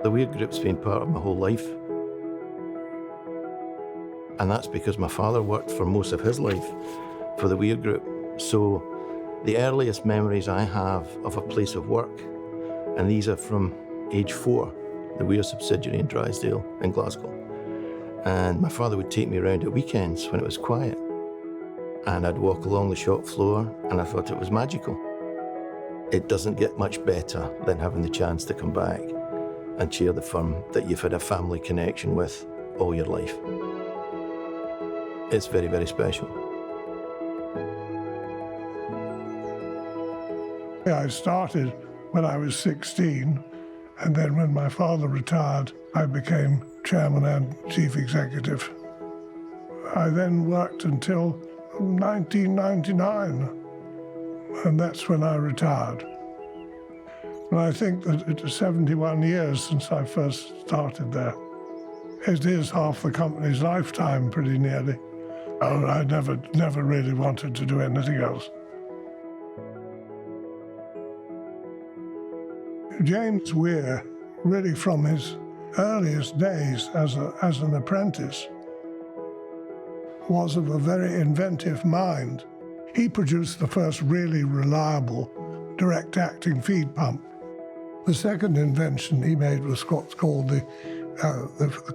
The Weir Group's been part of my whole life. And that's because my father worked for most of his life for the Weir Group. So the earliest memories I have of a place of work, and these are from age 4, the Weir subsidiary in Drysdale in Glasgow. And my father would take me around at weekends when it was quiet. And I'd walk along the shop floor and I thought it was magical. It doesn't get much better than having the chance to come back and chair the firm that you've had a family connection with all your life. It's very, very special. I started when I was 16, and then when my father retired, I became chairman and chief executive. I then worked until 1999, and that's when I retired. And I think that it's 71 years since I first started there. It is half the company's lifetime, pretty nearly. I never really wanted to do anything else. James Weir, really from his earliest days as an apprentice, was of a very inventive mind. He produced the first really reliable direct-acting feed pump. The second invention he made was what's called the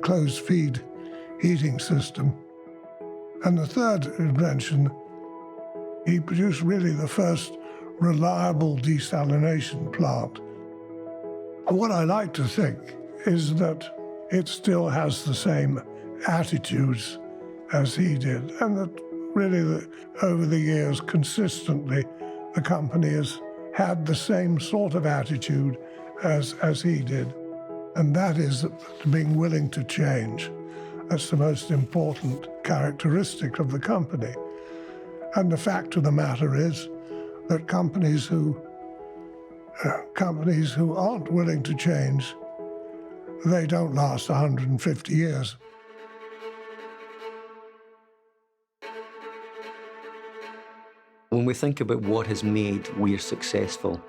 closed feed heating system. And the third invention, he produced really the first reliable desalination plant. What I like to think is that it still has the same attitudes as he did, and that really over the years, consistently, the company has had the same sort of attitude as he did. And that is being willing to change. That's the most important characteristic of the company. And the fact of the matter is that companies who aren't willing to change, they don't last 150 years. When we think about what has made Weir successful,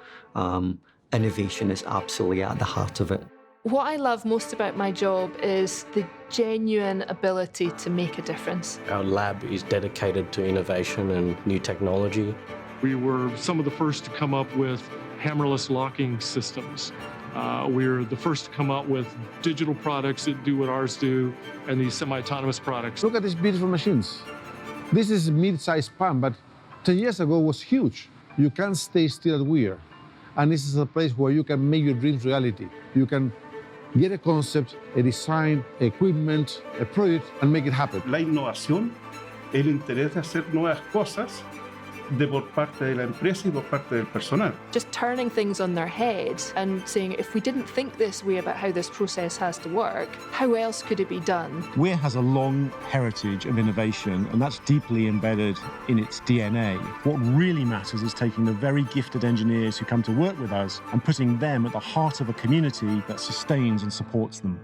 innovation is absolutely at the heart of it. What I love most about my job is the genuine ability to make a difference. Our lab is dedicated to innovation and new technology. We were some of the first to come up with hammerless locking systems. We're the first to come out with digital products that do what ours do, and these semi-autonomous products. Look at these beautiful machines. This is a mid-sized pump, but 10 years ago was huge. You can't stay still at Weir. And this is a place where you can make your dreams reality. You can get a concept, a design, equipment, a project, and make it happen. La innovación, el interés de hacer nuevas cosas por parte de la empresa y por parte del personal. Just turning things on their head and saying, if we didn't think this way about how this process has to work, how else could it be done? Weir has a long heritage of innovation, and that's deeply embedded in its DNA. What really matters is taking the very gifted engineers who come to work with us and putting them at the heart of a community that sustains and supports them.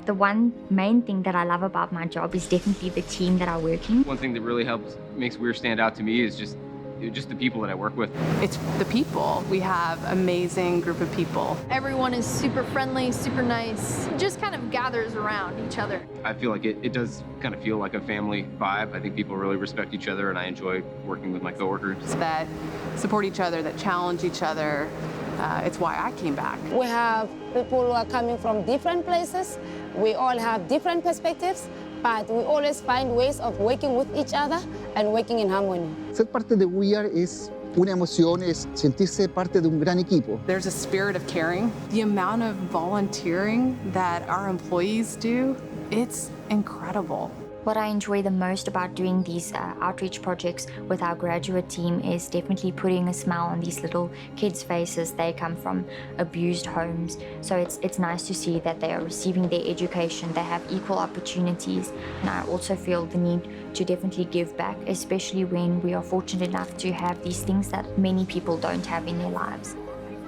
The one main thing that I love about my job is definitely the team that I work in. One thing that really makes Weir stand out to me is just the people that I work with. It's the people. We have an amazing group of people. Everyone is super friendly, super nice. It just kind of gathers around each other. I feel like it does kind of feel like a family vibe. I think people really respect each other, and I enjoy working with my coworkers. That support each other, that challenge each other. It's why I came back. We have people who are coming from different places. We all have different perspectives, but we always find ways of working with each other and working in harmony. Ser parte de Weir es una emoción, es sentirse parte de un gran equipo. There's a spirit of caring. The amount of volunteering that our employees do, it's incredible. What I enjoy the most about doing these outreach projects with our graduate team is definitely putting a smile on these little kids' faces. They come from abused homes, so it's nice to see that they are receiving their education, they have equal opportunities, and I also feel the need to definitely give back, especially when we are fortunate enough to have these things that many people don't have in their lives.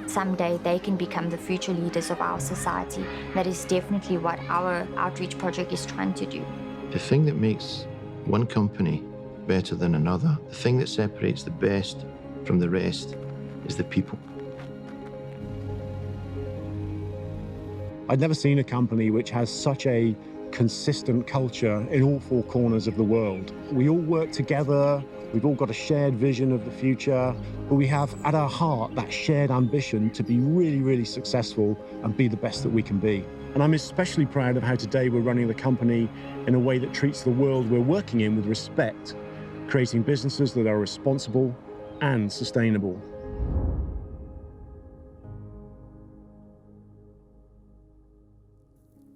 Someday they can become the future leaders of our society. That is definitely what our outreach project is trying to do. The thing that makes one company better than another, the thing that separates the best from the rest, is the people. I'd never seen a company which has such a consistent culture in all four corners of the world. We all work together, we've all got a shared vision of the future, but we have at our heart that shared ambition to be really, really successful and be the best that we can be. And I'm especially proud of how today we're running the company in a way that treats the world we're working in with respect, creating businesses that are responsible and sustainable.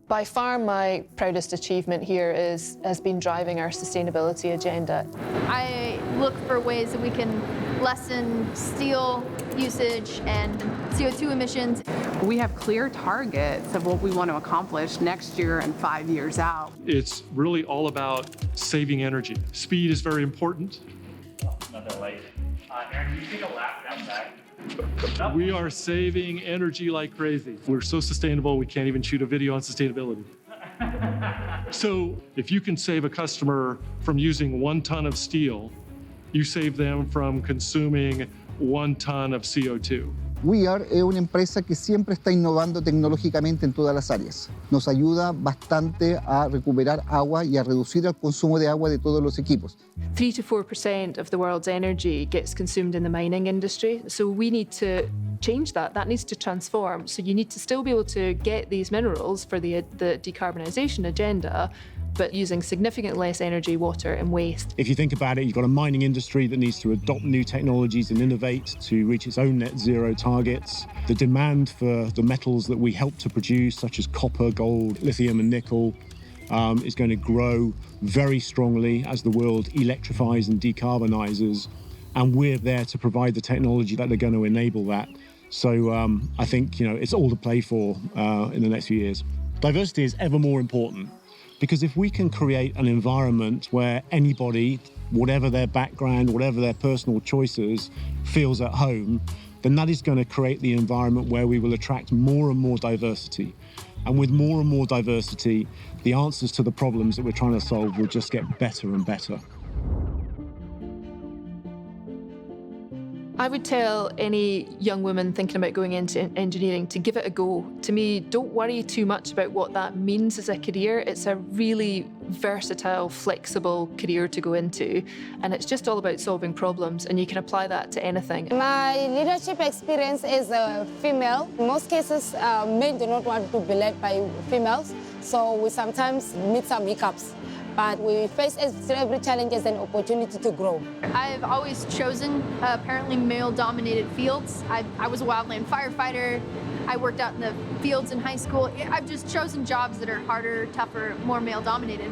By far, my proudest achievement here has been driving our sustainability agenda. I look for ways that we can lessen steel usage and CO2 emissions. We have clear targets of what we want to accomplish next year and 5 years out. It's really all about saving energy. Speed is very important. Another light. Aaron, can you take a lap outside? We are saving energy like crazy. We're so sustainable, we can't even shoot a video on sustainability. So if you can save a customer from using 1 ton of steel, you save them from consuming 1 ton of CO2. Weir es una empresa que siempre está innovando tecnológicamente en todas las áreas. Nos ayuda bastante a recuperar agua y a reducir el consumo de agua de todos los equipos. 3 to 4% of the world's energy gets consumed in the mining industry, so we need to change that. That needs to transform. So you need to still be able to get these minerals for the decarbonisation agenda, but using significantly less energy, water and waste. If you think about it, you've got a mining industry that needs to adopt new technologies and innovate to reach its own net zero targets. The demand for the metals that we help to produce, such as copper, gold, lithium and nickel, is going to grow very strongly as the world electrifies and decarbonizes. And we're there to provide the technology that are going to enable that. So I think, it's all to play for in the next few years. Diversity is ever more important. Because if we can create an environment where anybody, whatever their background, whatever their personal choices, feels at home, then that is going to create the environment where we will attract more and more diversity. And with more and more diversity, the answers to the problems that we're trying to solve will just get better and better. I would tell any young woman thinking about going into engineering to give it a go. To me, don't worry too much about what that means as a career. It's a really versatile, flexible career to go into, and it's just all about solving problems, and you can apply that to anything. My leadership experience is female. In most cases, men do not want to be led by females, so we sometimes meet some hiccups. But we face every challenges and opportunity to grow. I've always chosen apparently male-dominated fields. I was a wildland firefighter. I worked out in the fields in high school. I've just chosen jobs that are harder, tougher, more male-dominated,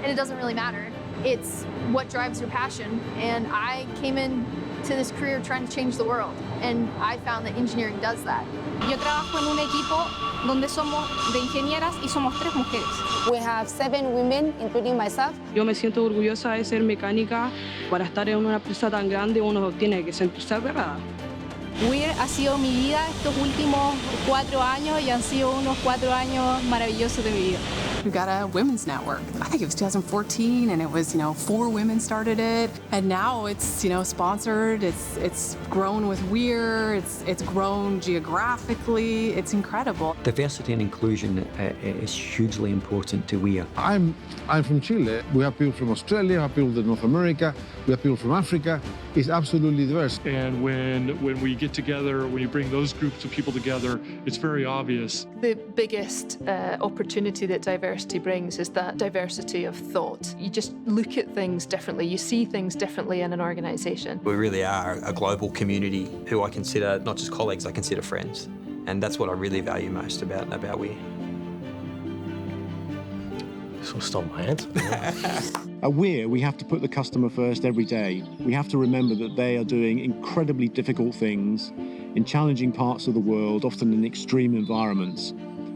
and it doesn't really matter. It's what drives your passion, and I came into this career trying to change the world, and I found that engineering does that. Yo trabajo en un equipo donde somos de ingenieras y somos 3 mujeres. We have 7 women, including myself. Yo me siento orgullosa de ser mecánica. Para estar en una empresa tan grande uno tiene que sentirse agarrada. Weir ha sido mi vida estos últimos 4 años y han sido unos 4 años maravillosos de mi vida. We've got a women's network. I think it was 2014, and it was, 4 women started it, and now it's, sponsored. It's grown with Weir. It's grown geographically. It's incredible. Diversity and inclusion is hugely important to Weir. I'm from Chile. We have people from Australia, we have people from North America, we have people from Africa. It's absolutely diverse. And when we get together, when you bring those groups of people together, it's very obvious. The biggest opportunity that diversity brings is that diversity of thought. You just look at things differently. You see things differently in an organisation. We really are a global community who I consider not just colleagues, I consider friends. And that's what I really value most about Weir. This will stop my answer. At Weir, we have to put the customer first every day. We have to remember that they are doing incredibly difficult things in challenging parts of the world, often in extreme environments.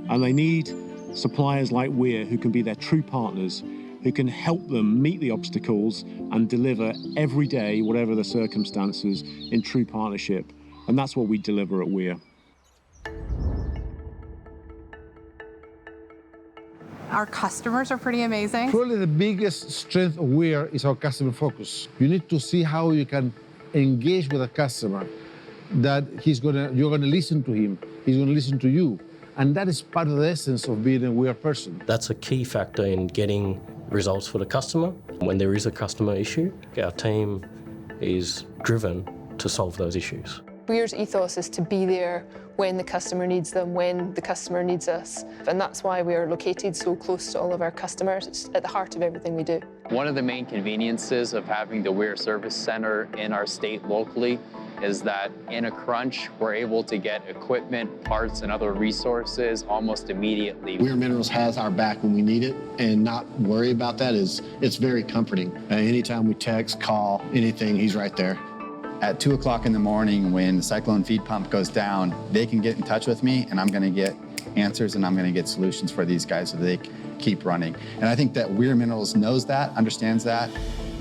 And they need suppliers like Weir who can be their true partners, who can help them meet the obstacles and deliver every day, whatever the circumstances, in true partnership. And that's what we deliver at Weir. Our customers are pretty amazing. Probably the biggest strength of Weir is our customer focus. You need to see how you can engage with a customer that you're gonna listen to him, he's gonna listen to you. And that is part of the essence of being a Weir person. That's a key factor in getting results for the customer. When there is a customer issue, our team is driven to solve those issues. Weir's ethos is to be there when the customer needs them, when the customer needs us. And that's why we are located so close to all of our customers. It's at the heart of everything we do. One of the main conveniences of having the Weir Service Center in our state locally is that in a crunch, we're able to get equipment, parts, and other resources almost immediately. Weir Minerals has our back when we need it, and not worry about that it's very comforting. Anytime we text, call, anything, he's right there. At 2 o'clock in the morning when the cyclone feed pump goes down, they can get in touch with me and I'm gonna get answers and I'm gonna get solutions for these guys so they keep running. And I think that Weir Minerals knows that, understands that,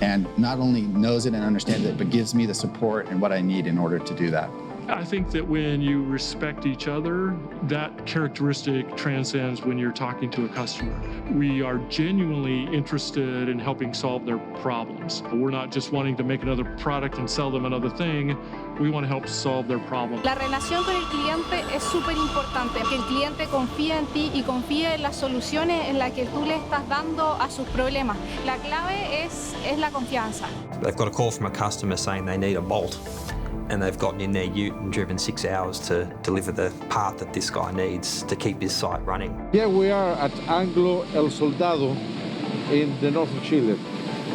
and not only knows it and understands it, but gives me the support and what I need in order to do that. I think that when you respect each other, that characteristic transcends when you're talking to a customer. We are genuinely interested in helping solve their problems. We're not just wanting to make another product and sell them another thing. We want to help solve their problem. La relación con el cliente es súper importante, que el cliente confíe en ti y confíe en las soluciones en las que tú le estás dando a sus problemas. La clave es la confianza. They've got a call from a customer saying they need a bolt, and they've gotten in their ute and driven 6 hours to deliver the part that this guy needs to keep his site running. Here we are at Anglo El Soldado in the north of Chile.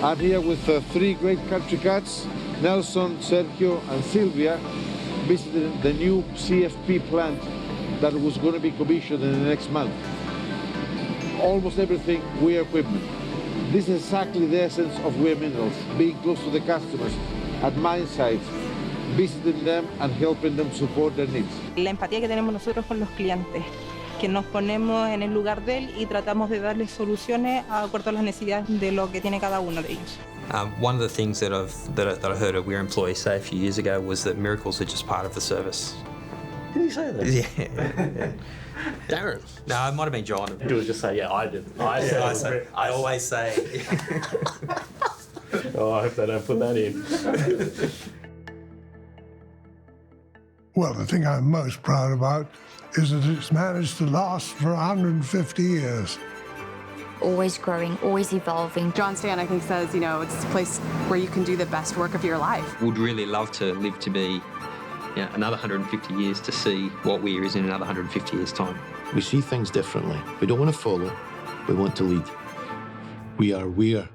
I'm here with 3 great country cats, Nelson, Sergio, and Silvia, visiting the new CFP plant that was going to be commissioned in the next month. Almost everything Weir equipment. This is exactly the essence of Weir Minerals, being close to the customers at mine sites, visiting them and helping them support their needs. La empatía que tenemos nosotros con los clientes, que nos ponemos en el lugar de él y tratamos de darles soluciones de acuerdo a las necesidades de lo que tiene cada uno de ellos. One of the things that I heard a Weir employee say a few years ago was that miracles are just part of the service. Did he say that? Yeah. Darren? No, it might have been John. He was just say, yeah, I did. I always say. Oh, I hope they don't put that in. Well, the thing I'm most proud about is that it's managed to last for 150 years. Always growing, always evolving. John Stan, I think, says, it's a place where you can do the best work of your life. Would really love to live to be another 150 years to see what Weir is in another 150 years' time. We see things differently. We don't want to follow, we want to lead. We are Weir.